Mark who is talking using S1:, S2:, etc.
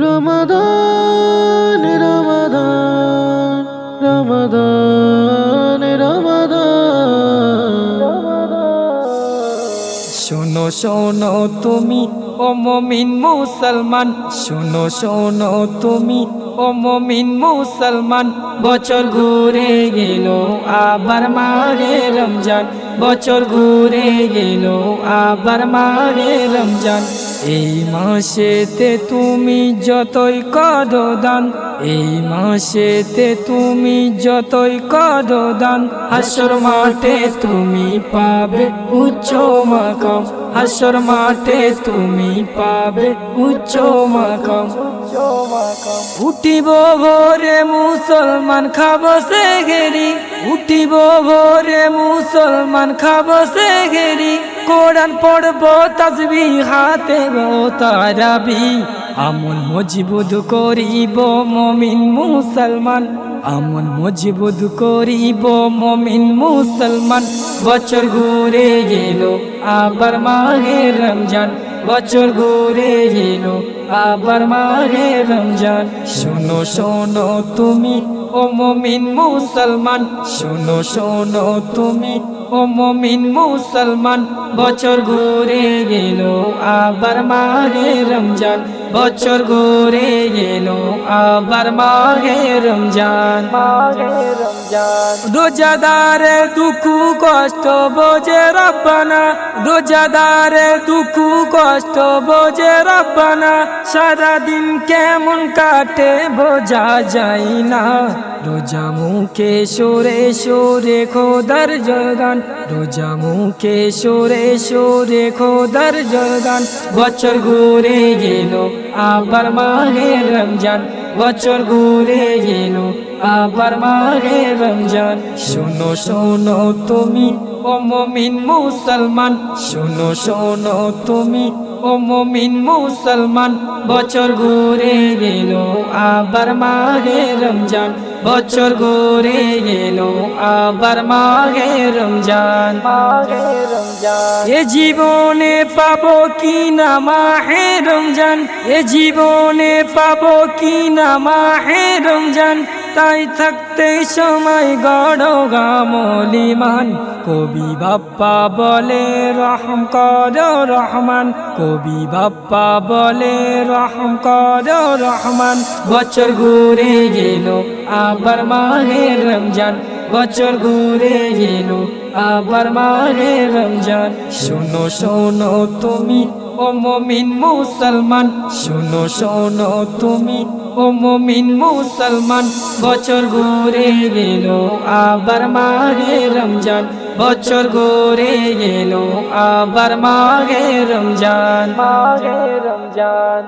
S1: রমাদান রমাদান রমাদান রমাদান।
S2: শোনো শোনো তুমি ও মুমিন মুসলমান, শোনো শোনো তুমি ও মুমিন মুসলমান। বছর ঘুরে গেল আবার মাহে রমজান, বছর ঘুরে গেল আবার মাহে রমজান। এই মাসেতে তুমি যতই করো দান, এই মাসেতে তুমি যতই করো দান, হাসর মাঠে তুমি পাবে উচ্চ মাকাম, হাসর মাঠে তুমি পাবে উচ্চ মাকাম। উঠিব ভোরে মুসলমান খাব সেহরি, উঠিব ভোরে মুসলমান খাব সেহরি। কোরআন পড়ব তাসবিহ হাতে তারাবি, আমল মজবুত করিব মুমিন মুসলমান, আমল মজবুত করিব মুমিন মুসলমান। বছর ঘুরে গেল আবার মাহে রমজান, বছর ঘুরে গেল আবার মাহে রমজান। শোনো শোনো তুমি ও মুমিন মুসলমান, শোনো শোনো তুমি ও মুমিন মুসলমান। বছর ঘুরে গেল আবার মাহে রমজান, বছর ঘুরে গেল আবার মাহে রমজান। রোজাদারে দুঃখ কষ্ট বোঝে রব্বানা, রোজাদারে দুঃখ কষ্ট বোঝে রব্বানা। সারাদিন কেমন কাটে বোঝা যায় না, রোজা মুখে সরে সরে খোদার জয়গান, রোজা মুখে সরে সরে খোদার জয়গান। বছর ঘুরে গেল আবার মাহে রমজান, বছর ঘুরে গেল আবার মাহে রমজান। শোনো শোনো তুমি ও মুমিন মুসলমান, শোনো শোনো তুমি ও মুমিন মুসলমান। বছর ঘুরে গেল আবার মাহে রমজান, বছর ঘুরে গেল আবার মাহে রমজান। এ জীবনে পাবো কি না মাহে রমজান, এ জীবনে পাবো কি না মাহে রমজান। তাই থাকতে সময় গড় গামলিমান, কবি বাপ্পা বলে রহম কর রহমান, কবি বাপ্পা বলে রহম কর রহমান। বছর ঘুরে গেল আবার মাহে রমজান, বছর ঘুরে গেল আবার মাহে রমজান। শোনো শোনো তুমি ও মুমিন মুসলমান, শোনো শোনো তুমি ও মুমিন মুসলমান। বছর ঘুরে গেল আবার মাহে রমজান, বছর ঘুরে গেল আবার মাহে রমজান, মাহে রমজান।